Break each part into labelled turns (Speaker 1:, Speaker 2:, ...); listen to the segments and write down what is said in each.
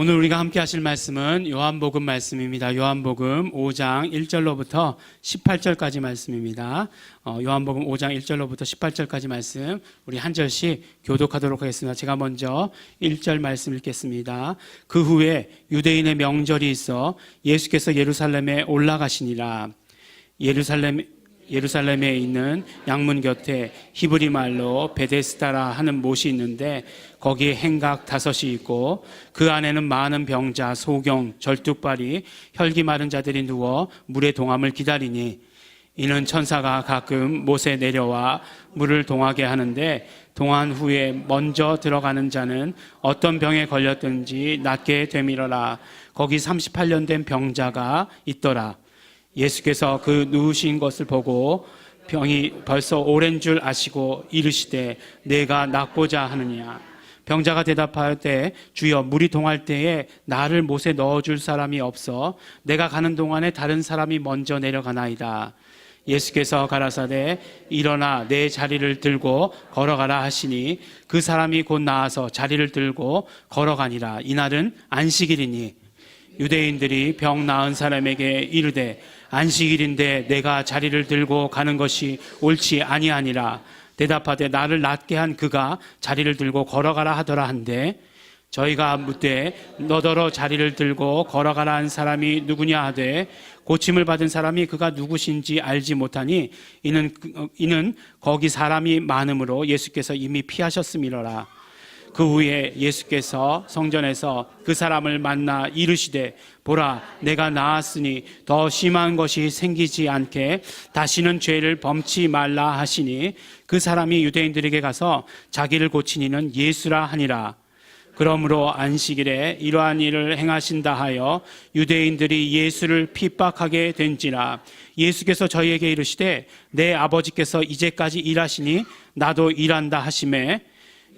Speaker 1: 오늘 우리가 함께 하실 말씀은 요한복음 말씀입니다. 요한복음 5장 1절로부터 18절까지 말씀입니다. 요한복음 5장 1절로부터 18절까지 말씀 우리 한 절씩 교독하도록 하겠습니다. 제가 먼저 1절 말씀 읽겠습니다. 그 후에 유대인의 명절이 있어 예수께서 예루살렘에 올라가시니라. 예루살렘에 있는 양문 곁에 히브리 말로 베데스다라 하는 못이 있는데 거기에 행각 5이 있고 그 안에는 많은 병자, 소경, 절뚝발이, 혈기 마른 자들이 누워 물의 동함을 기다리니 이는 천사가 가끔 못에 내려와 물을 동하게 하는데 동한 후에 먼저 들어가는 자는 어떤 병에 걸렸든지 낫게 되밀어라. 거기 38년 된 병자가 있더라. 예수께서 그 누우신 것을 보고 병이 벌써 오랜 줄 아시고 이르시되 내가 낫고자 하느냐. 병자가 대답하되 주여 물이 동할 때에 나를 못에 넣어줄 사람이 없어 내가 가는 동안에 다른 사람이 먼저 내려가나이다. 예수께서 가라사대 일어나 내 자리를 들고 걸어가라 하시니 그 사람이 곧 나아서 자리를 들고 걸어가니라. 이날은 안식일이니 유대인들이 병 나은 사람에게 이르되 안식일인데 내가 자리를 들고 가는 것이 옳지 아니하니라. 대답하되 나를 낫게 한 그가 자리를 들고 걸어가라 하더라 한데 저희가 묻되 너더러 자리를 들고 걸어가라 한 사람이 누구냐 하되 고침을 받은 사람이 그가 누구신지 알지 못하니 이는 거기 사람이 많으므로 예수께서 이미 피하셨음이로라. 그 후에 예수께서 성전에서 그 사람을 만나 이르시되 보라 내가 나았으니 더 심한 것이 생기지 않게 다시는 죄를 범치 말라 하시니 그 사람이 유대인들에게 가서 자기를 고친 이는 예수라 하니라. 그러므로 안식일에 이러한 일을 행하신다 하여 유대인들이 예수를 핍박하게 된지라. 예수께서 저희에게 이르시되 내 아버지께서 이제까지 일하시니 나도 일한다 하시매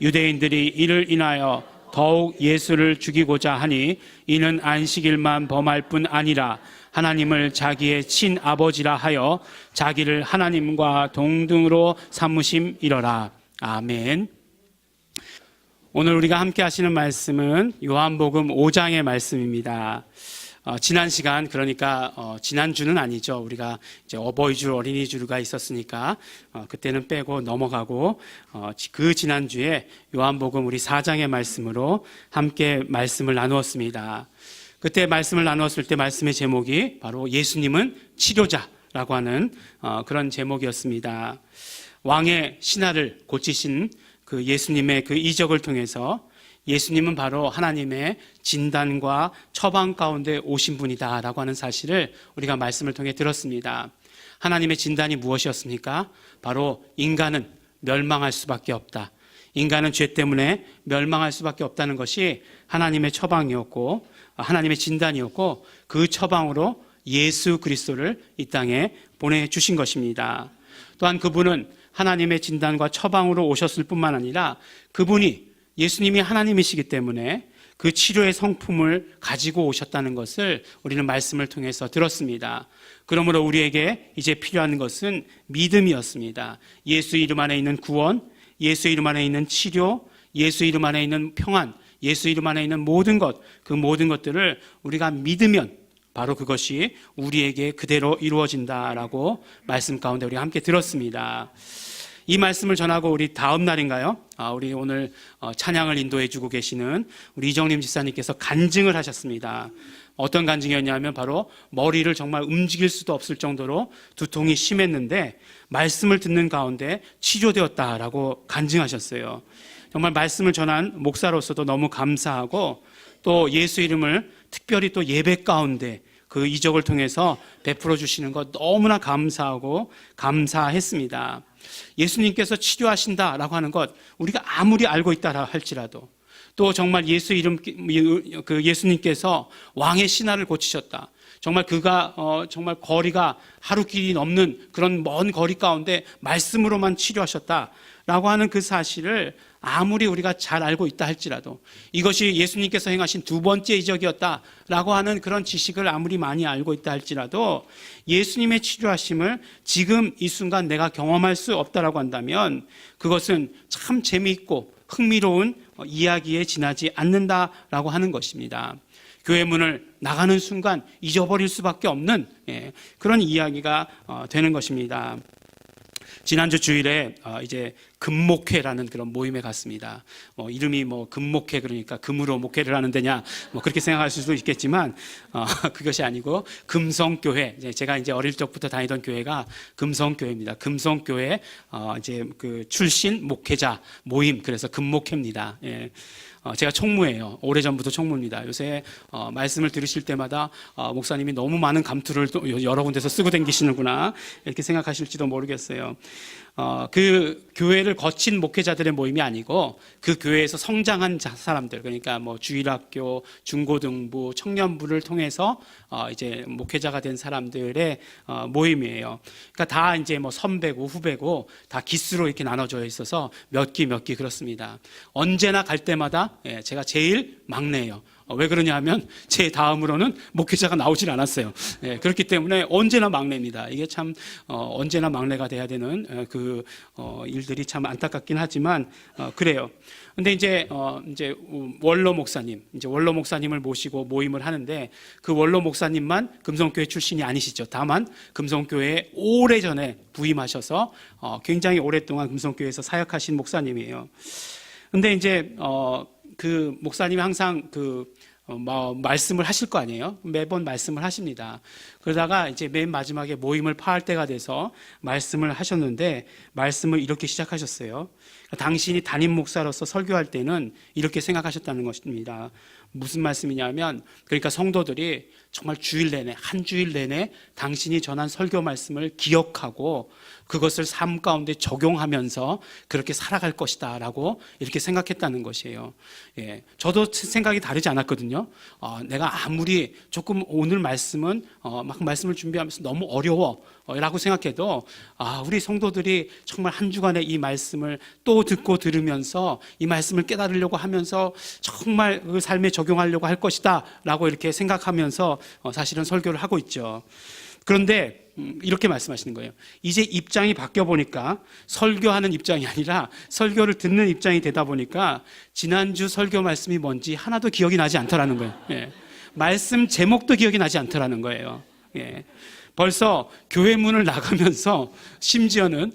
Speaker 1: 유대인들이 이를 인하여 더욱 예수를 죽이고자 하니 이는 안식일만 범할 뿐 아니라 하나님을 자기의 친아버지라 하여 자기를 하나님과 동등으로 삼으심이러라. 아멘. 오늘 우리가 함께 하시는 말씀은 요한복음 5장의 말씀입니다. 지난 시간, 그러니까 지난주는 아니죠. 우리가 이제 어버이주, 어린이주가 있었으니까 그때는 빼고 넘어가고 그 지난주에 요한복음 우리 4장의 말씀으로 함께 말씀을 나누었습니다. 그때 말씀을 나누었을 때 말씀의 제목이 바로 예수님은 치료자라고 하는 그런 제목이었습니다. 왕의 신하를 고치신 그 예수님의 그 이적을 통해서 예수님은 바로 하나님의 진단과 처방 가운데 오신 분이다라고 하는 사실을 우리가 말씀을 통해 들었습니다. 하나님의 진단이 무엇이었습니까? 바로 인간은 멸망할 수밖에 없다. 인간은 죄 때문에 멸망할 수밖에 없다는 것이 하나님의 처방이었고 하나님의 진단이었고 그 처방으로 예수 그리스도를 이 땅에 보내주신 것입니다. 또한 그분은 하나님의 진단과 처방으로 오셨을 뿐만 아니라 그분이 예수님이 하나님이시기 때문에 그 치료의 성품을 가지고 오셨다는 것을 우리는 말씀을 통해서 들었습니다. 그러므로 우리에게 이제 필요한 것은 믿음이었습니다. 예수 이름 안에 있는 구원, 예수 이름 안에 있는 치료, 예수 이름 안에 있는 평안, 예수 이름 안에 있는 모든 것, 그 모든 것들을 우리가 믿으면 바로 그것이 우리에게 그대로 이루어진다라고 말씀 가운데 우리가 함께 들었습니다. 이 말씀을 전하고 우리 다음 날인가요? 우리 오늘 찬양을 인도해 주고 계시는 우리 이정림 집사님께서 간증을 하셨습니다. 어떤 간증이었냐면 바로 머리를 정말 움직일 수도 없을 정도로 두통이 심했는데 말씀을 듣는 가운데 치료되었다라고 간증하셨어요. 정말 말씀을 전한 목사로서도 너무 감사하고 또 예수 이름을 특별히 또 예배 가운데 그 이적을 통해서 베풀어 주시는 것 너무나 감사하고 감사했습니다. 예수님께서 치료하신다라고 하는 것 우리가 아무리 알고 있다 할지라도 또 정말 예수 이름 그 예수님께서 왕의 신하를 고치셨다. 정말 그가 정말 거리가 하루 길이 넘는 그런 먼 거리 가운데 말씀으로만 치료하셨다라고 하는 그 사실을 아무리 우리가 잘 알고 있다 할지라도 이것이 예수님께서 행하신 두 번째 이적이었다라고 하는 그런 지식을 아무리 많이 알고 있다 할지라도 예수님의 치료하심을 지금 이 순간 내가 경험할 수 없다라고 한다면 그것은 참 재미있고 흥미로운 이야기에 지나지 않는다라고 하는 것입니다. 교회 문을 나가는 순간 잊어버릴 수밖에 없는 그런 이야기가 되는 것입니다. 지난주 주일에 이제 금목회라는 그런 모임에 갔습니다. 이름이 금목회 그러니까 금으로 목회를 하는 데냐 그렇게 생각하실 수도 있겠지만 그것이 아니고 금성교회, 제가 이제 어릴 적부터 다니던 교회가 금성교회입니다. 금성교회 이제 그 출신 목회자 모임, 그래서 금목회입니다. 제가 총무예요. 오래전부터 총무입니다. 요새 말씀을 들으실 때마다 목사님이 너무 많은 감투를 또 여러 군데서 쓰고 다니시는구나 이렇게 생각하실지도 모르겠어요. 그 교회를 거친 목회자들의 모임이 아니고 그 교회에서 성장한 사람들, 그러니까 주일학교, 중고등부, 청년부를 통해서 이제 목회자가 된 사람들의 모임이에요. 그러니까 다 이제 선배고 후배고 다 기수로 이렇게 나눠져 있어서 몇 기 그렇습니다. 언제나 갈 때마다 제가 제일 막내예요. 왜 그러냐 하면 제 다음으로는 목회자가 나오질 않았어요. 그렇기 때문에 언제나 막내입니다. 이게 참 언제나 막내가 돼야 되는 그 일들이 참 안타깝긴 하지만 그래요. 근데 이제 원로 목사님을 모시고 모임을 하는데 그 원로 목사님만 금성교회 출신이 아니시죠. 다만 금성교회에 오래전에 부임하셔서 굉장히 오랫동안 금성교회에서 사역하신 목사님이에요. 근데 이제 그 목사님이 항상 말씀을 하실 거 아니에요? 매번 말씀을 하십니다. 그러다가 이제 맨 마지막에 모임을 파할 때가 돼서 말씀을 하셨는데 말씀을 이렇게 시작하셨어요. 당신이 담임 목사로서 설교할 때는 이렇게 생각하셨다는 것입니다. 무슨 말씀이냐면, 그러니까 성도들이 정말 주일 내내, 한 주일 내내 당신이 전한 설교 말씀을 기억하고 그것을 삶 가운데 적용하면서 그렇게 살아갈 것이다 라고 이렇게 생각했다는 것이에요. 저도 생각이 다르지 않았거든요. 내가 아무리 조금 오늘 말씀은 막 말씀을 준비하면서 너무 어려워 라고 생각해도 우리 성도들이 정말 한 주간에 이 말씀을 또 듣고 들으면서 이 말씀을 깨달으려고 하면서 정말 그 삶에 적용하려고 할 것이다 라고 이렇게 생각하면서 사실은 설교를 하고 있죠. 그런데 이렇게 말씀하시는 거예요. 이제 입장이 바뀌어 보니까 설교하는 입장이 아니라 설교를 듣는 입장이 되다 보니까 지난주 설교 말씀이 뭔지 하나도 기억이 나지 않더라는 거예요. 말씀 제목도 기억이 나지 않더라는 거예요. 벌써 교회 문을 나가면서, 심지어는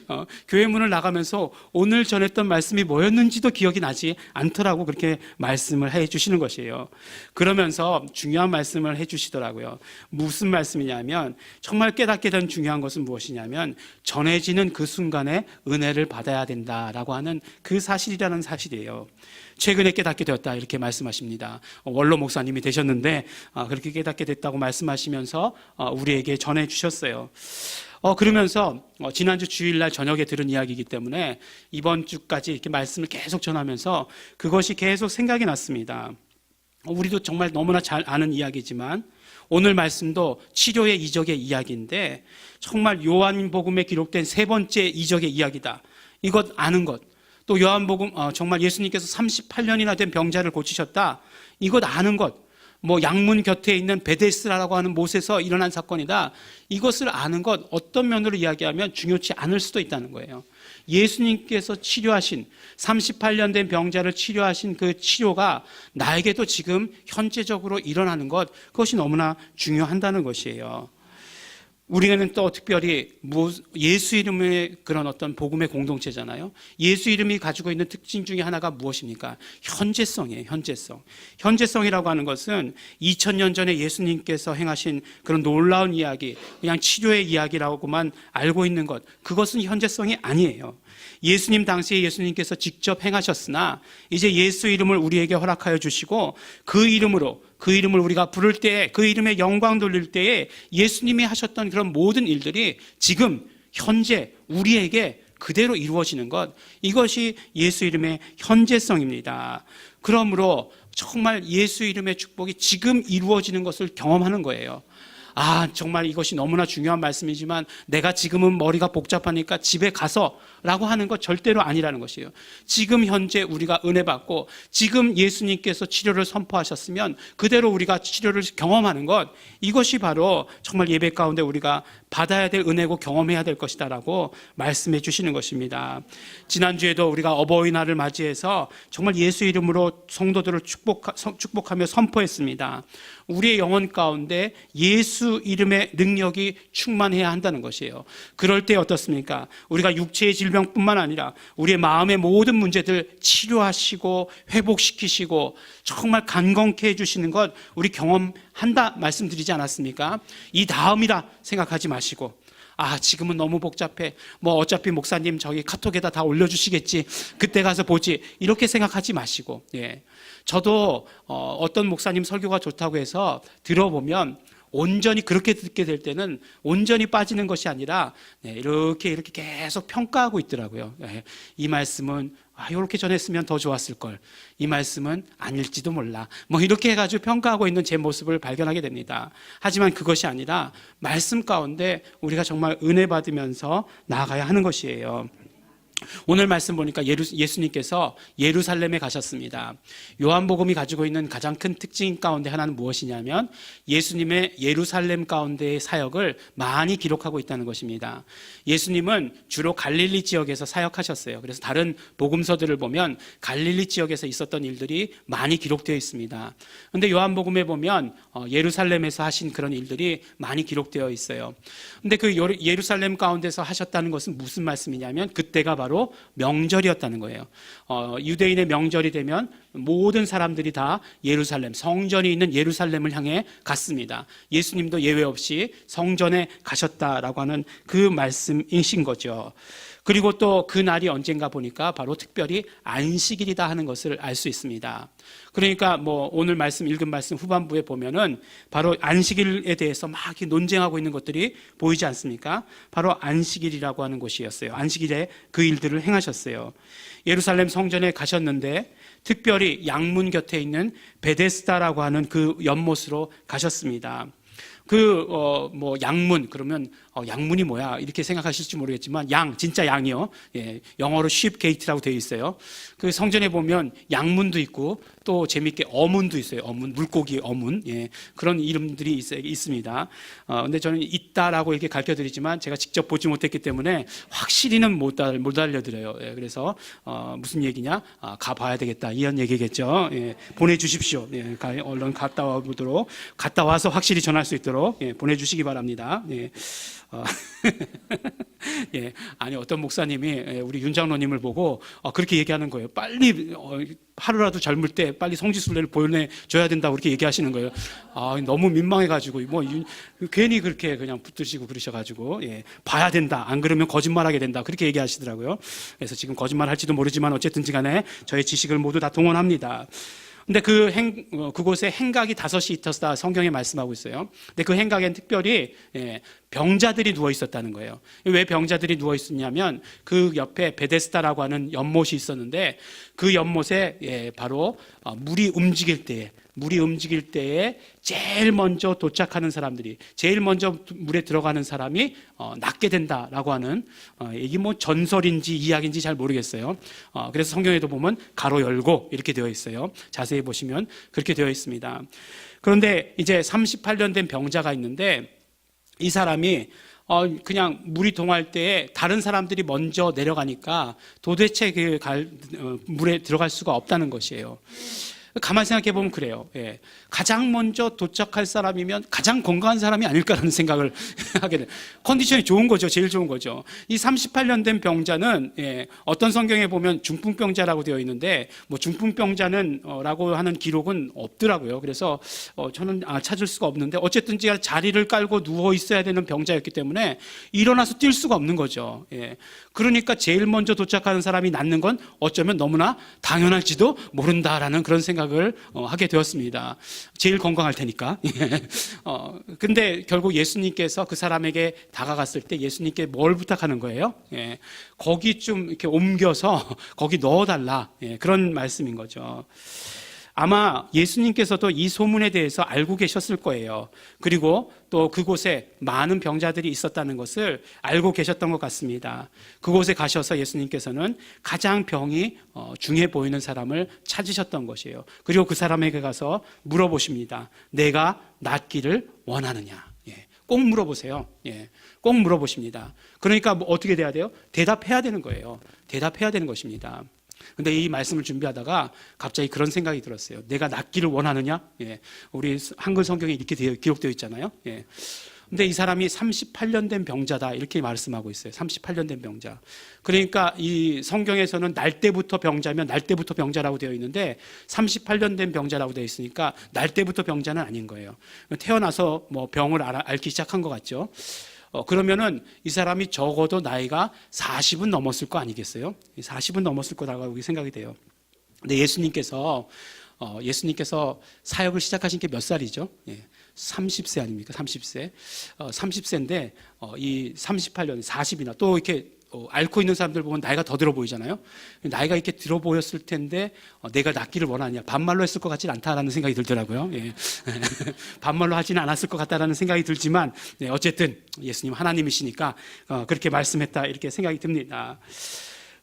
Speaker 1: 교회 문을 나가면서 오늘 전했던 말씀이 뭐였는지도 기억이 나지 않더라고 그렇게 말씀을 해 주시는 것이에요. 그러면서 중요한 말씀을 해 주시더라고요. 무슨 말씀이냐면, 정말 깨닫게 된 중요한 것은 무엇이냐면 전해지는 그 순간에 은혜를 받아야 된다라고 하는 그 사실이라는 사실이에요. 최근에 깨닫게 되었다 이렇게 말씀하십니다. 원로 목사님이 되셨는데 그렇게 깨닫게 됐다고 말씀하시면서 우리에게 전해주셨어요. 그러면서 지난주 주일날 저녁에 들은 이야기이기 때문에 이번 주까지 이렇게 말씀을 계속 전하면서 그것이 계속 생각이 났습니다. 우리도 정말 너무나 잘 아는 이야기지만 오늘 말씀도 치료의 이적의 이야기인데 정말 요한복음에 기록된 세 번째 이적의 이야기다. 이것 아는 것. 또 요한복음 정말 예수님께서 38년이나 된 병자를 고치셨다. 이것 아는 것. 양문 곁에 있는 베데스다라고 하는 못에서 일어난 사건이다. 이것을 아는 것, 어떤 면으로 이야기하면 중요치 않을 수도 있다는 거예요. 예수님께서 치료하신 38년 된 병자를 치료하신 그 치료가 나에게도 지금 현재적으로 일어나는 것, 그것이 너무나 중요한다는 것이에요. 우리는 또 특별히 예수 이름의 그런 어떤 복음의 공동체잖아요. 예수 이름이 가지고 있는 특징 중에 하나가 무엇입니까? 현재성이에요. 현재성이라고 하는 것은 2000년 전에 예수님께서 행하신 그런 놀라운 이야기, 그냥 치료의 이야기라고만 알고 있는 것, 그것은 현재성이 아니에요. 예수님 당시에 예수님께서 직접 행하셨으나 이제 예수 이름을 우리에게 허락하여 주시고 그 이름을 우리가 부를 때, 그 이름에 영광 돌릴 때에 예수님이 하셨던 그런 모든 일들이 지금 현재 우리에게 그대로 이루어지는 것, 이것이 예수 이름의 현재성입니다. 그러므로 정말 예수 이름의 축복이 지금 이루어지는 것을 경험하는 거예요. 정말 이것이 너무나 중요한 말씀이지만 내가 지금은 머리가 복잡하니까 집에 가서 라고 하는 것 절대로 아니라는 것이에요. 지금 현재 우리가 은혜 받고 지금 예수님께서 치료를 선포하셨으면 그대로 우리가 치료를 경험하는 것, 이것이 바로 정말 예배 가운데 우리가 받아야 될 은혜고 경험해야 될 것이다라고 말씀해 주시는 것입니다. 지난주에도 우리가 어버이날을 맞이해서 정말 예수 이름으로 성도들을 축복하며 선포했습니다. 우리의 영혼 가운데 예수 이름의 능력이 충만해야 한다는 것이에요. 그럴 때 어떻습니까? 우리가 육체의 질병뿐만 아니라 우리의 마음의 모든 문제들 치료하시고 회복시키시고 정말 간건케 해주시는 것 우리 경험한다 말씀드리지 않았습니까? 이 다음이라 생각하지 마시고, 지금은 너무 복잡해. 어차피 목사님 저기 카톡에다 다 올려주시겠지. 그때 가서 보지. 이렇게 생각하지 마시고, 저도 어떤 목사님 설교가 좋다고 해서 들어보면 온전히 그렇게 듣게 될 때는 온전히 빠지는 것이 아니라 이렇게 계속 평가하고 있더라고요. 이 말씀은 이렇게 전했으면 더 좋았을 걸. 이 말씀은 아닐지도 몰라. 이렇게 해가지고 평가하고 있는 제 모습을 발견하게 됩니다. 하지만 그것이 아니라 말씀 가운데 우리가 정말 은혜 받으면서 나아가야 하는 것이에요. 오늘 말씀 보니까 예수님께서 예루살렘에 가셨습니다. 요한복음이 가지고 있는 가장 큰 특징 가운데 하나는 무엇이냐면 예수님의 예루살렘 가운데의 사역을 많이 기록하고 있다는 것입니다. 예수님은 주로 갈릴리 지역에서 사역하셨어요. 그래서 다른 복음서들을 보면 갈릴리 지역에서 있었던 일들이 많이 기록되어 있습니다. 그런데 요한복음에 보면 예루살렘에서 하신 그런 일들이 많이 기록되어 있어요. 그런데 그 예루살렘 가운데서 하셨다는 것은 무슨 말씀이냐면 그때가 바로 명절이었다는 거예요. 유대인의 명절이 되면 모든 사람들이 다 예루살렘, 성전이 있는 예루살렘을 향해 갔습니다. 예수님도 예외 없이 성전에 가셨다라고 하는 그 말씀이신 거죠. 그리고 또 그 날이 언젠가 보니까 바로 특별히 안식일이다 하는 것을 알 수 있습니다. 그러니까 오늘 읽은 말씀 후반부에 보면은 바로 안식일에 대해서 막 이렇게 논쟁하고 있는 것들이 보이지 않습니까? 바로 안식일이라고 하는 곳이었어요. 안식일에 그 일들을 행하셨어요. 예루살렘 성전에 가셨는데 특별히 양문 곁에 있는 베데스다라고 하는 그 연못으로 가셨습니다. 양문, 그러면, 양문이 뭐야? 이렇게 생각하실지 모르겠지만, 진짜 양이요. 영어로 sheep gate라고 되어 있어요. 그 성전에 보면 양문도 있고, 또 재밌게 어문도 있어요. 어문, 물고기 어문. 그런 이름들이 있습니다. 근데 저는 있다라고 이렇게 가르쳐 드리지만, 제가 직접 보지 못했기 때문에 확실히는 못 알려드려요. 그래서, 무슨 얘기냐? 가봐야 되겠다. 이런 얘기겠죠. 보내주십시오. 얼른 갔다 와보도록. 갔다 와서 확실히 전할 수 있도록. 보내주시기 바랍니다. 아니 어떤 목사님이 우리 윤 장로님을 보고 그렇게 얘기하는 거예요. 빨리 하루라도 젊을 때 빨리 성지순례를 보내줘야 된다고 그렇게 얘기하시는 거예요. 너무 민망해가지고 괜히 그렇게 그냥 붙드시고 그러셔가지고 봐야 된다. 안 그러면 거짓말하게 된다. 그렇게 얘기하시더라고요. 그래서 지금 거짓말할지도 모르지만 어쨌든지간에 저의 지식을 모두 다 동원합니다. 근데 그곳에 행각이 5이 있었다 성경에 말씀하고 있어요. 근데 그 행각엔 특별히 병자들이 누워 있었다는 거예요. 왜 병자들이 누워 있었냐면 그 옆에 베데스다라고 하는 연못이 있었는데 그 연못에 바로 물이 움직일 때에 제일 먼저 도착하는 사람들이, 제일 먼저 물에 들어가는 사람이 낫게 된다라고 하는, 이게 전설인지 이야기인지 잘 모르겠어요. 그래서 성경에도 보면 가로 열고 이렇게 되어 있어요. 자세히 보시면 그렇게 되어 있습니다. 그런데 이제 38년 된 병자가 있는데 이 사람이 그냥 물이 동할 때에 다른 사람들이 먼저 내려가니까 도대체 물에 들어갈 수가 없다는 것이에요. 가만히 생각해 보면 그래요. 가장 먼저 도착할 사람이면 가장 건강한 사람이 아닐까라는 생각을 하게 돼요. 컨디션이 좋은 거죠. 제일 좋은 거죠. 이 38년 된 병자는 어떤 성경에 보면 중풍병자라고 되어 있는데 중풍병자는 라고 하는 기록은 없더라고요. 그래서 저는 찾을 수가 없는데 어쨌든 자리를 깔고 누워 있어야 되는 병자였기 때문에 일어나서 뛸 수가 없는 거죠. 그러니까 제일 먼저 도착하는 사람이 낫는 건 어쩌면 너무나 당연할지도 모른다라는 그런 생각을 하게 되었습니다. 제일 건강할 테니까. 근데 결국 예수님께서 그 사람에게 다가갔을 때 예수님께 뭘 부탁하는 거예요? 거기 좀 이렇게 옮겨서 거기 넣어달라. 그런 말씀인 거죠. 아마 예수님께서도 이 소문에 대해서 알고 계셨을 거예요. 그리고 또 그곳에 많은 병자들이 있었다는 것을 알고 계셨던 것 같습니다. 그곳에 가셔서 예수님께서는 가장 병이 중해 보이는 사람을 찾으셨던 것이에요. 그리고 그 사람에게 가서 물어보십니다. 내가 낫기를 원하느냐? 꼭 물어보세요. 꼭 물어보십니다. 그러니까 뭐 어떻게 돼야 돼요? 대답해야 되는 거예요. 대답해야 되는 것입니다. 근데 이 말씀을 준비하다가 갑자기 그런 생각이 들었어요. 내가 낫기를 원하느냐? 우리 한글 성경에 이렇게 기록되어 있잖아요. 근데 이 사람이 38년 된 병자다 이렇게 말씀하고 있어요. 38년 된 병자. 그러니까 이 성경에서는 날 때부터 병자면 날 때부터 병자라고 되어 있는데 38년 된 병자라고 되어 있으니까 날 때부터 병자는 아닌 거예요. 태어나서 뭐 병을 앓기 시작한 것 같죠. 그러면은 이 사람이 적어도 나이가 40은 넘었을 거 아니겠어요? 40은 넘었을 거라고 생각이 돼요. 근데 예수님께서 사역을 시작하신 게 몇 살이죠? 30세 아닙니까? 30세. 30세인데 이 38년, 40이나 또 이렇게 앓고 있는 사람들 보면 나이가 더 들어 보이잖아요. 나이가 이렇게 들어 보였을 텐데 내가 낫기를 원하냐? 반말로 했을 것 같지는 않다라는 생각이 들더라고요. 반말로 하지는 않았을 것 같다라는 생각이 들지만 어쨌든 예수님 하나님이시니까 그렇게 말씀했다 이렇게 생각이 듭니다.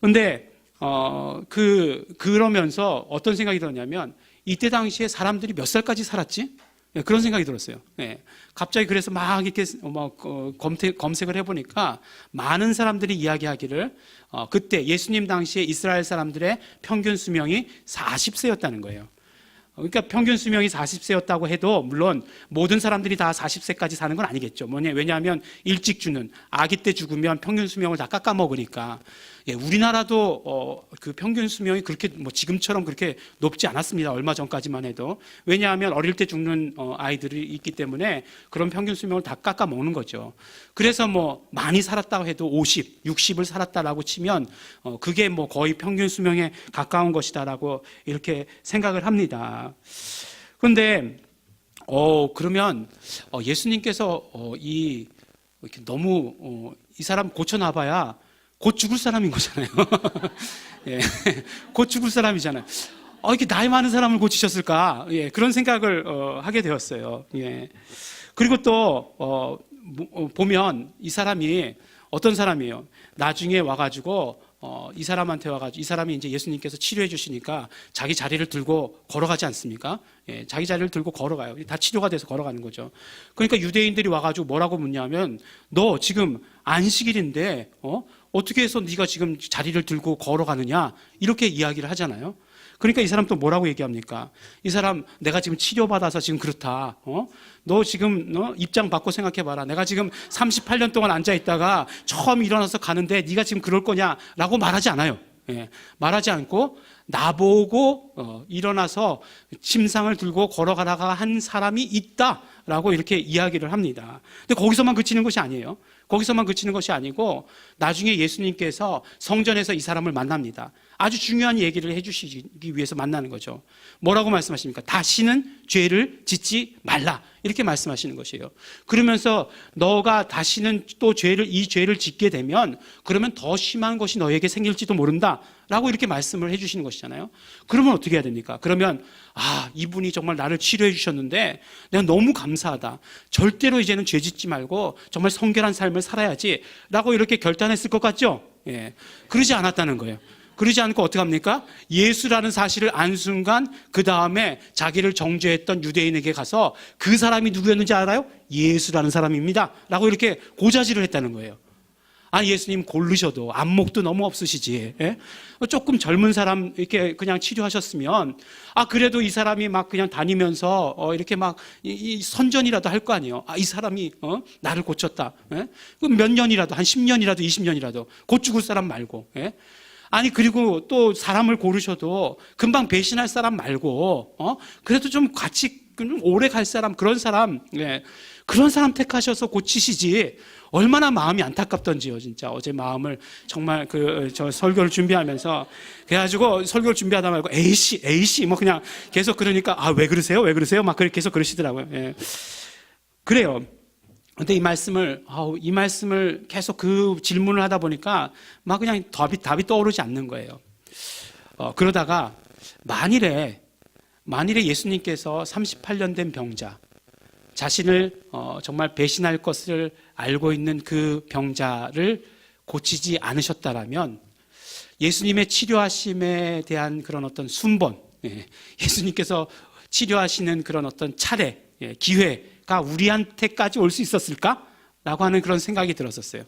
Speaker 1: 근데 그러면서 어떤 생각이 들었냐면 이때 당시에 사람들이 몇 살까지 살았지? 그런 생각이 들었어요. 갑자기 그래서 막 이렇게 검색을 해보니까 많은 사람들이 이야기하기를 그때 예수님 당시에 이스라엘 사람들의 평균 수명이 40세였다는 거예요. 그러니까 평균 수명이 40세였다고 해도 물론 모든 사람들이 다 40세까지 사는 건 아니겠죠. 왜냐하면 일찍 죽는 아기 때 죽으면 평균 수명을 다 깎아 먹으니까. 우리나라도 그 평균 수명이 그렇게 뭐 지금처럼 그렇게 높지 않았습니다. 얼마 전까지만 해도. 왜냐하면 어릴 때 죽는 아이들이 있기 때문에 그런 평균 수명을 다 깎아 먹는 거죠. 그래서 뭐 많이 살았다고 해도 50, 60을 살았다라고 치면 그게 뭐 거의 평균 수명에 가까운 것이다라고 이렇게 생각을 합니다. 그런데 그러면 예수님께서 이렇게 너무 이 사람 고쳐놔봐야 곧 죽을 사람인 거잖아요. 곧 죽을 사람이잖아요. 이렇게 나이 많은 사람을 고치셨을까? 그런 생각을 하게 되었어요. 그리고 또 보면 이 사람이 어떤 사람이에요? 나중에 와가지고 이 사람한테 와가지고 이 사람이 이제 예수님께서 치료해 주시니까 자기 자리를 들고 걸어가지 않습니까? 자기 자리를 들고 걸어가요. 다 치료가 돼서 걸어가는 거죠. 그러니까 유대인들이 와가지고 뭐라고 묻냐면 너 지금 안식일인데 어떻게 해서 네가 지금 자리를 들고 걸어가느냐 이렇게 이야기를 하잖아요. 그러니까 이 사람 또 뭐라고 얘기합니까? 이 사람 내가 지금 치료받아서 지금 그렇다. 너 지금 입장 바꿔 생각해봐라. 내가 지금 38년 동안 앉아있다가 처음 일어나서 가는데 네가 지금 그럴 거냐라고 말하지 않아요. 말하지 않고 나보고 일어나서 침상을 들고 걸어가다가 한 사람이 있다라고 이렇게 이야기를 합니다. 근데 거기서만 그치는 것이 아니에요. 거기서만 그치는 것이 아니고 나중에 예수님께서 성전에서 이 사람을 만납니다. 아주 중요한 얘기를 해주시기 위해서 만나는 거죠. 뭐라고 말씀하십니까? 다시는 죄를 짓지 말라 이렇게 말씀하시는 것이에요. 그러면서 너가 다시는 또 이 죄를 짓게 되면 그러면 더 심한 것이 너에게 생길지도 모른다 라고 이렇게 말씀을 해주시는 것이잖아요. 그러면 어떻게 해야 됩니까? 그러면 이분이 정말 나를 치료해 주셨는데 내가 너무 감사하다. 절대로 이제는 죄 짓지 말고 정말 성결한 삶을 살아야지 라고 이렇게 결단했을 것 같죠? 그러지 않았다는 거예요. 그러지 않고 어떻게 합니까? 예수라는 사실을 안 순간 그 다음에 자기를 정죄했던 유대인에게 가서 그 사람이 누구였는지 알아요? 예수라는 사람입니다 라고 이렇게 고자질을 했다는 거예요. 예수님 고르셔도 안목도 너무 없으시지. 조금 젊은 사람 이렇게 그냥 치료하셨으면 그래도 이 사람이 막 그냥 다니면서 이렇게 막 이 선전이라도 할 거 아니에요. 이 사람이 나를 고쳤다. 그럼 몇 년이라도 한 10년이라도 20년이라도 곧 죽을 사람 말고. 그리고 또 사람을 고르셔도 금방 배신할 사람 말고 그래도 좀 같이 오래 갈 사람 그런 사람 택하셔서 고치시지. 얼마나 마음이 안타깝던지요. 진짜 어제 마음을 정말 저 설교를 준비하면서 그래가지고 설교를 준비하다 말고 에이씨 뭐 그냥 계속 그러니까 왜 그러세요 막 그렇게 계속 그러시더라고요. 그래요. 근데 이 말씀을 계속 그 질문을 하다 보니까 막 그냥 답이 떠오르지 않는 거예요. 그러다가 만일에 만일에 예수님께서 38년 된 병자, 자신을 정말 배신할 것을 알고 있는 그 병자를 고치지 않으셨다라면 예수님의 치료하심에 대한 그런 어떤 순번, 예수님께서 치료하시는 그런 어떤 차례, 기회가 우리한테까지 올 수 있었을까? 라고 하는 그런 생각이 들었었어요.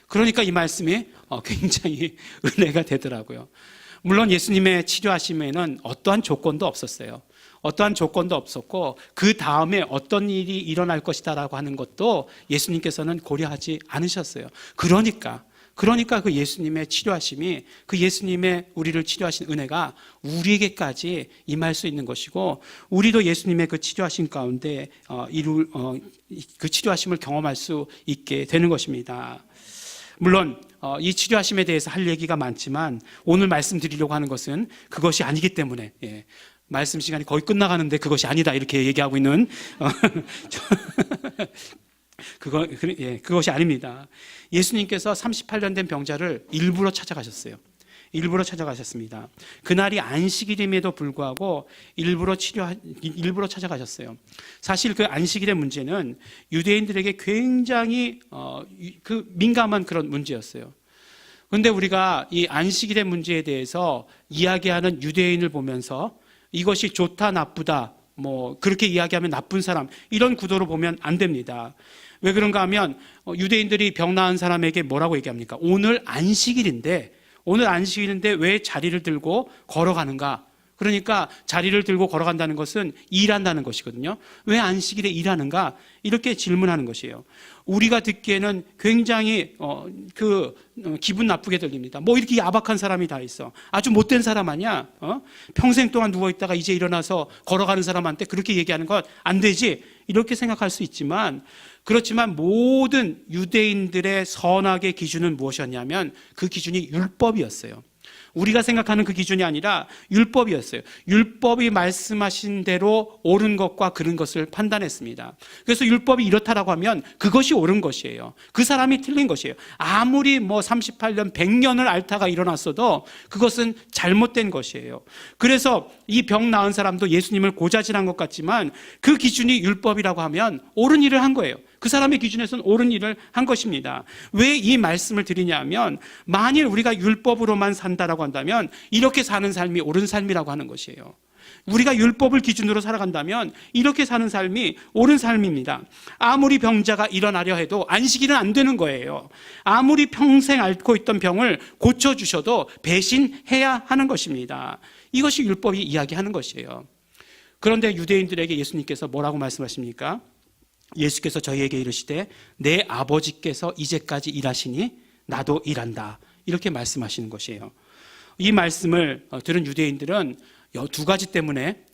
Speaker 1: 그러니까 이 말씀이 굉장히 은혜가 되더라고요. 물론 예수님의 치료하심에는 어떠한 조건도 없었어요. 어떠한 조건도 없었고 그 다음에 어떤 일이 일어날 것이다라고 하는 것도 예수님께서는 고려하지 않으셨어요. 그러니까 그 예수님의 치료하심이, 그 예수님의 우리를 치료하신 은혜가 우리에게까지 임할 수 있는 것이고, 우리도 예수님의 그 치료하심 가운데 그 치료하심을 경험할 수 있게 되는 것입니다. 물론 이 치료하심에 대해서 할 얘기가 많지만 오늘 말씀드리려고 하는 것은 그것이 아니기 때문에, 말씀 시간이 거의 끝나가는데 그것이 아니다 이렇게 얘기하고 있는 그것이 아닙니다. 예수님께서 38년 된 병자를 일부러 찾아가셨어요. 일부러 찾아가셨습니다. 그날이 안식일임에도 불구하고 일부러 찾아가셨어요. 사실 그 안식일의 문제는 유대인들에게 굉장히 민감한 그런 문제였어요. 그런데 우리가 이 안식일의 문제에 대해서 이야기하는 유대인을 보면서 이것이 좋다 나쁘다 그렇게 이야기하면 나쁜 사람, 이런 구도로 보면 안 됩니다. 왜 그런가 하면 유대인들이 병 나은 사람에게 뭐라고 얘기합니까? 오늘 안식일인데 왜 자리를 들고 걸어가는가? 그러니까 자리를 들고 걸어간다는 것은 일한다는 것이거든요. 왜 안식일에 일하는가? 이렇게 질문하는 것이에요. 우리가 듣기에는 굉장히 기분 나쁘게 들립니다. 이렇게 야박한 사람이 다 있어. 아주 못된 사람 아니야? 평생 동안 누워있다가 이제 일어나서 걸어가는 사람한테 그렇게 얘기하는 건 안 되지? 이렇게 생각할 수 있지만, 그렇지만 모든 유대인들의 선악의 기준은 무엇이었냐면 그 기준이 율법이었어요. 우리가 생각하는 그 기준이 아니라 율법이었어요. 율법이 말씀하신 대로 옳은 것과 그른 것을 판단했습니다. 그래서 율법이 이렇다라고 하면 그것이 옳은 것이에요. 그 사람이 틀린 것이에요. 아무리 38년, 100년을 앓다가 일어났어도 그것은 잘못된 것이에요. 그래서 이 병 나은 사람도 예수님을 고자질한 것 같지만 그 기준이 율법이라고 하면 옳은 일을 한 거예요. 그 사람의 기준에서는 옳은 일을 한 것입니다. 왜 이 말씀을 드리냐면, 만일 우리가 율법으로만 산다라고 한다면 이렇게 사는 삶이 옳은 삶이라고 하는 것이에요. 우리가 율법을 기준으로 살아간다면 이렇게 사는 삶이 옳은 삶입니다. 아무리 병자가 일어나려 해도 안식일은 안 되는 거예요. 아무리 평생 앓고 있던 병을 고쳐주셔도 배신해야 하는 것입니다. 이것이 율법이 이야기하는 것이에요. 그런데 유대인들에게 예수님께서 뭐라고 말씀하십니까? 예수께서 저희에게 이르시되 내 아버지께서 이제까지 일하시니 나도 일한다, 이렇게 말씀하시는 것이에요. 이 말씀을 들은 유대인들은 두 가지 때문에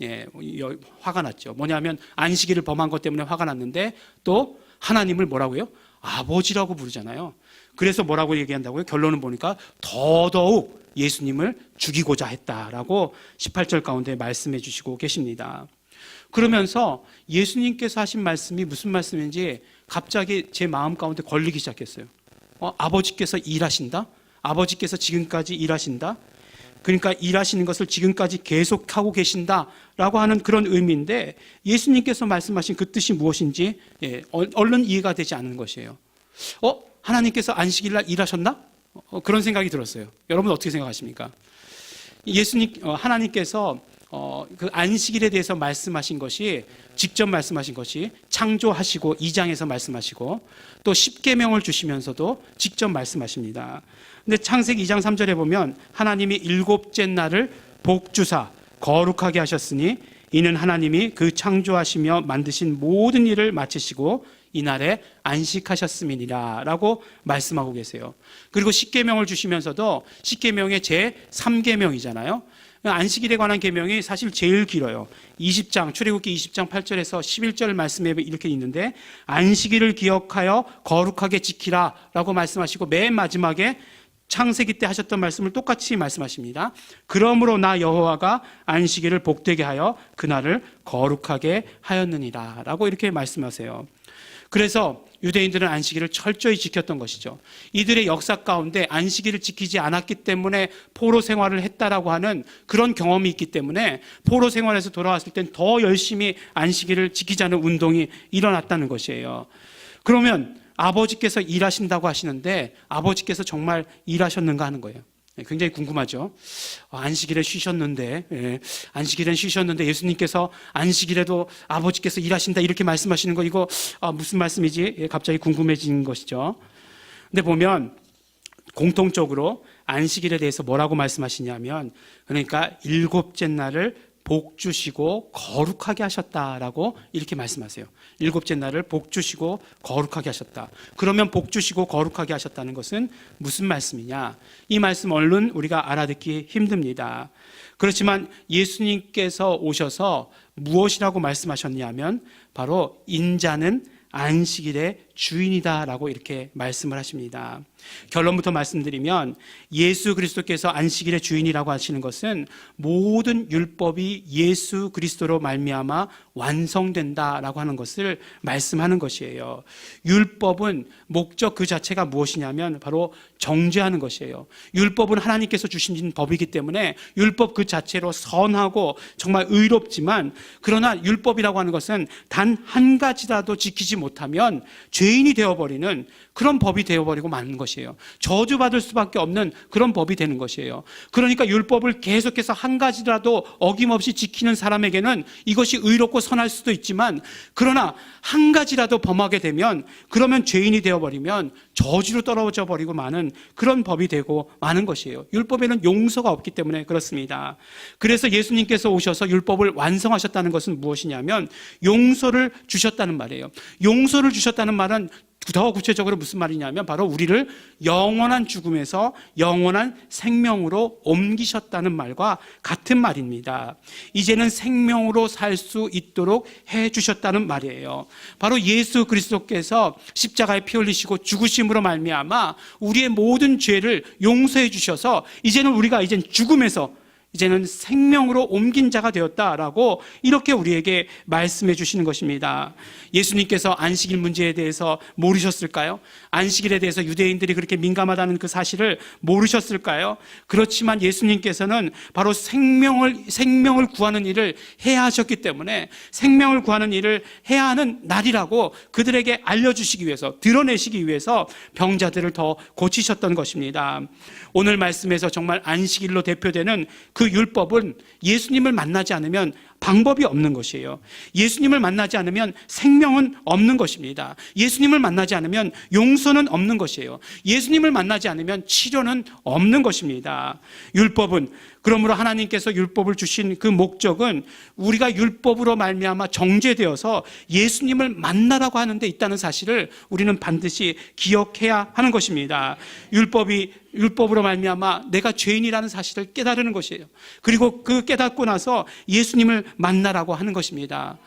Speaker 1: 화가 났죠. 뭐냐면 안식일을 범한 것 때문에 화가 났는데, 또 하나님을 뭐라고요? 아버지라고 부르잖아요. 그래서 뭐라고 얘기한다고요? 결론은 보니까 더더욱 예수님을 죽이고자 했다라고 18절 가운데 말씀해 주시고 계십니다. 그러면서 예수님께서 하신 말씀이 무슨 말씀인지 갑자기 제 마음 가운데 걸리기 시작했어요. 아버지께서 일하신다? 아버지께서 지금까지 일하신다? 그러니까 일하시는 것을 지금까지 계속하고 계신다라고 하는 그런 의미인데, 예수님께서 말씀하신 그 뜻이 무엇인지 얼른 이해가 되지 않는 것이에요. 하나님께서 안식일날 일하셨나? 그런 생각이 들었어요. 여러분 어떻게 생각하십니까? 하나님께서 그 안식일에 대해서 말씀하신 것이, 직접 말씀하신 것이 창조하시고 2장에서 말씀하시고 또 십계명을 주시면서도 직접 말씀하십니다. 근데 창세기 2장 3절에 보면 하나님이 일곱째 날을 복주사 거룩하게 하셨으니 이는 하나님이 그 창조하시며 만드신 모든 일을 마치시고 이날에 안식하셨음이니라 라고 말씀하고 계세요. 그리고 십계명을 주시면서도 십계명의 제 3계명이잖아요. 안식일에 관한 계명이 사실 제일 길어요. 20장, 출애굽기 20장 8절에서 11절 말씀에 이렇게 있는데, 안식일을 기억하여 거룩하게 지키라 라고 말씀하시고 맨 마지막에 창세기 때 하셨던 말씀을 똑같이 말씀하십니다. 그러므로 나 여호와가 안식일을 복되게 하여 그날을 거룩하게 하였느니라 라고 이렇게 말씀하세요. 그래서 유대인들은 안식일을 철저히 지켰던 것이죠. 이들의 역사 가운데 안식일을 지키지 않았기 때문에 포로 생활을 했다라고 하는 그런 경험이 있기 때문에 포로 생활에서 돌아왔을 땐 더 열심히 안식일을 지키자는 운동이 일어났다는 것이에요. 그러면 아버지께서 일하신다고 하시는데 아버지께서 정말 일하셨는가 하는 거예요. 굉장히 궁금하죠. 안식일에 쉬셨는데, 안식일엔 쉬셨는데 예수님께서 안식일에도 아버지께서 일하신다 이렇게 말씀하시는 거 이거 무슨 말씀이지? 갑자기 궁금해진 것이죠. 근데 보면 공통적으로 안식일에 대해서 뭐라고 말씀하시냐면, 그러니까 일곱째 날을 복 주시고 거룩하게 하셨다라고 이렇게 말씀하세요. 일곱째 날을 복 주시고 거룩하게 하셨다. 그러면 복 주시고 거룩하게 하셨다는 것은 무슨 말씀이냐? 이 말씀 얼른 우리가 알아듣기 힘듭니다. 그렇지만 예수님께서 오셔서 무엇이라고 말씀하셨냐면 바로 인자는 안식일의 주인이다라고 이렇게 말씀을 하십니다. 결론부터 말씀드리면 예수 그리스도께서 안식일의 주인이라고 하시는 것은 모든 율법이 예수 그리스도로 말미암아 완성된다라고 하는 것을 말씀하는 것이에요. 율법은 목적 그 자체가 무엇이냐면 바로 정죄하는 것이에요. 율법은 하나님께서 주신 법이기 때문에 율법 그 자체로 선하고 정말 의롭지만, 그러나 율법이라고 하는 것은 단 한 가지라도 지키지 못하면 죄인이 되어버리는 그런 법이 되어버리고 마는 것이에요. 저주받을 수밖에 없는 그런 법이 되는 것이에요. 그러니까 율법을 계속해서 한 가지라도 어김없이 지키는 사람에게는 이것이 의롭고 선할 수도 있지만, 그러나 한 가지라도 범하게 되면 그러면 죄인이 되어버리면 저주로 떨어져 버리고 마는 그런 법이 되고 마는 것이에요. 율법에는 용서가 없기 때문에 그렇습니다. 그래서 예수님께서 오셔서 율법을 완성하셨다는 것은 무엇이냐면 용서를 주셨다는 말이에요. 용서를 주셨다는 말은 더 구체적으로 무슨 말이냐면 바로 우리를 영원한 죽음에서 영원한 생명으로 옮기셨다는 말과 같은 말입니다. 이제는 생명으로 살 수 있도록 해주셨다는 말이에요. 바로 예수 그리스도께서 십자가에 피 흘리시고 죽으심으로 말미암아 우리의 모든 죄를 용서해 주셔서 이제는 우리가 죽음에서 이제는 생명으로 옮긴 자가 되었다라고 이렇게 우리에게 말씀해 주시는 것입니다. 예수님께서 안식일 문제에 대해서 모르셨을까요? 안식일에 대해서 유대인들이 그렇게 민감하다는 그 사실을 모르셨을까요? 그렇지만 예수님께서는 바로 생명을 구하는 일을 해야 하셨기 때문에 생명을 구하는 일을 해야 하는 날이라고 그들에게 알려주시기 위해서, 드러내시기 위해서 병자들을 더 고치셨던 것입니다. 오늘 말씀에서 정말 안식일로 대표되는 그 율법은 예수님을 만나지 않으면 방법이 없는 것이에요. 예수님을 만나지 않으면 생명은 없는 것입니다. 예수님을 만나지 않으면 용서는 없는 것이에요. 예수님을 만나지 않으면 치료는 없는 것입니다. 율법은, 그러므로 하나님께서 율법을 주신 그 목적은 우리가 율법으로 말미암아 정죄되어서 예수님을 만나라고 하는 데 있다는 사실을 우리는 반드시 기억해야 하는 것입니다. 율법으로 말미암아 내가 죄인이라는 사실을 깨달는 것이에요. 그리고 그 깨닫고 나서 예수님을 만나라고 하는 것입니다.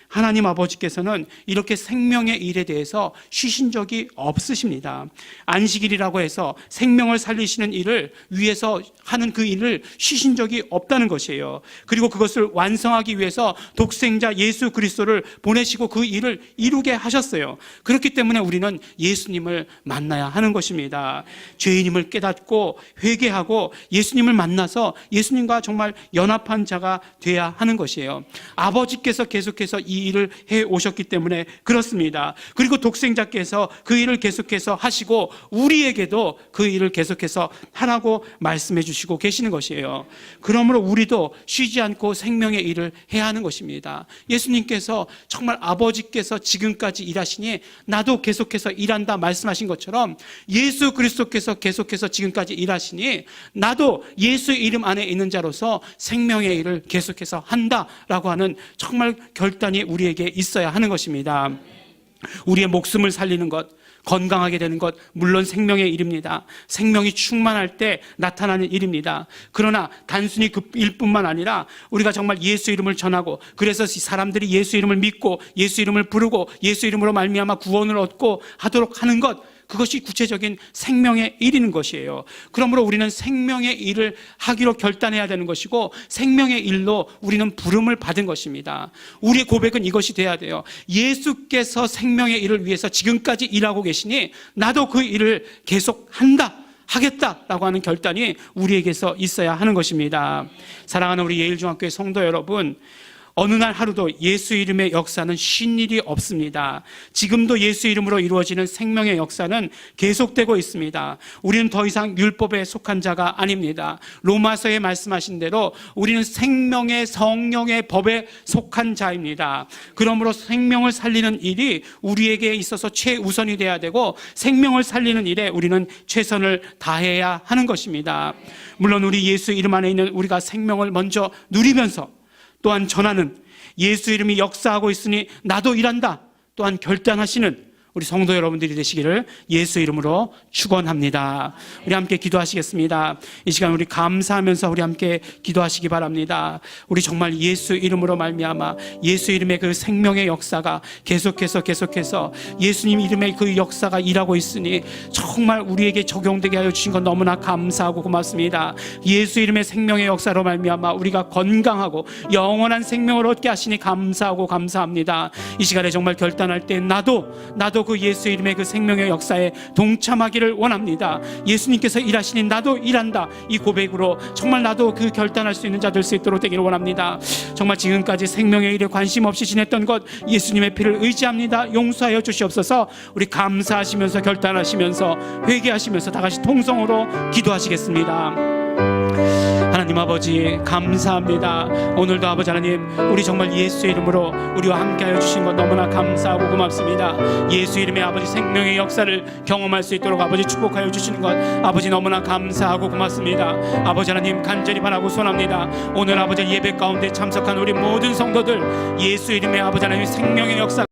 Speaker 1: 하나님 아버지께서는 이렇게 생명의 일에 대해서 쉬신 적이 없으십니다. 안식일이라고 해서 생명을 살리시는 일을 위해서 하는 그 일을 쉬신 적이 없다는 것이에요. 그리고 그것을 완성하기 위해서 독생자 예수 그리스도를 보내시고 그 일을 이루게 하셨어요. 그렇기 때문에 우리는 예수님을 만나야 하는 것입니다. 죄인임을 깨닫고 회개하고 예수님을 만나서 예수님과 정말 연합한 자가 돼야 하는 것이에요. 아버지께서 계속해서 이 일을 해 오셨기 때문에 그렇습니다. 그리고 독생자께서 그 일을 계속해서 하시고 우리에게도 그 일을 계속해서 하라고 말씀해 주시고 계시는 것이에요. 그러므로 우리도 쉬지 않고 생명의 일을 해야 하는 것입니다. 예수님께서 정말 아버지께서 지금까지 일하시니 나도 계속해서 일한다 말씀하신 것처럼 예수 그리스도께서 계속해서 지금까지 일하시니 나도 예수 이름 안에 있는 자로서 생명의 일을 계속해서 한다라고 하는 정말 결단이 우리에게 있어야 하는 것입니다. 우리의 목숨을 살리는 것, 건강하게 되는 것, 물론 생명의 일입니다. 생명이 충만할 때 나타나는 일입니다. 그러나 단순히 그 일뿐만 아니라 우리가 정말 예수 이름을 전하고, 그래서 사람들이 예수 이름을 믿고 예수 이름을 부르고 예수 이름으로 말미암아 구원을 얻고 하도록 하는 것, 그것이 구체적인 생명의 일인 것이에요. 그러므로 우리는 생명의 일을 하기로 결단해야 되는 것이고, 생명의 일로 우리는 부름을 받은 것입니다. 우리의 고백은 이것이 돼야 돼요. 예수께서 생명의 일을 위해서 지금까지 일하고 계시니 나도 그 일을 계속한다, 하겠다라고 하는 결단이 우리에게서 있어야 하는 것입니다. 사랑하는 우리 예일중학교의 성도 여러분, 어느 날 하루도 예수 이름의 역사는 쉰 일이 없습니다. 지금도 예수 이름으로 이루어지는 생명의 역사는 계속되고 있습니다. 우리는 더 이상 율법에 속한 자가 아닙니다. 로마서에 말씀하신 대로 우리는 생명의 성령의 법에 속한 자입니다. 그러므로 생명을 살리는 일이 우리에게 있어서 최우선이 돼야 되고, 생명을 살리는 일에 우리는 최선을 다해야 하는 것입니다. 물론 우리 예수 이름 안에 있는 우리가 생명을 먼저 누리면서 또한 전하는, 예수 이름이 역사하고 있으니 나도 일한다 또한 결단하시는 우리 성도 여러분들이 되시기를 예수 이름으로 축원합니다. 우리 함께 기도하시겠습니다. 이 시간 우리 감사하면서 우리 함께 기도하시기 바랍니다. 우리 정말 예수 이름으로 말미암아 예수 이름의 그 생명의 역사가 계속해서 예수님 이름의 그 역사가 일하고 있으니 정말 우리에게 적용되게 하여 주신 것 너무나 감사하고 고맙습니다. 예수 이름의 생명의 역사로 말미암아 우리가 건강하고 영원한 생명을 얻게 하시니 감사하고 감사합니다. 이 시간에 정말 결단할 때 나도 그 예수 이름의 그 생명의 역사에 동참하기를 원합니다. 예수님께서 일하시니 나도 일한다, 이 고백으로 정말 나도 그 결단할 수 있는 자 될 수 있도록 되기를 원합니다. 정말 지금까지 생명의 일에 관심 없이 지냈던 것 예수님의 피를 의지합니다. 용서하여 주시옵소서. 우리 감사하시면서 결단하시면서 회개하시면서 다 같이 통성으로 기도하시겠습니다. 하나님 아버지 감사합니다. 오늘도 아버지 하나님, 우리 정말 예수 이름으로 우리와 함께하여 주신 것 너무나 감사하고 고맙습니다. 예수 이름의 아버지 생명의 역사를 경험할 수 있도록 아버지 축복하여 주시는 것 아버지 너무나 감사하고 고맙습니다. 아버지 하나님 간절히 바라고 소원합니다. 오늘 아버지 예배 가운데 참석한 우리 모든 성도들 예수 이름의 아버지 하나님 생명의 역사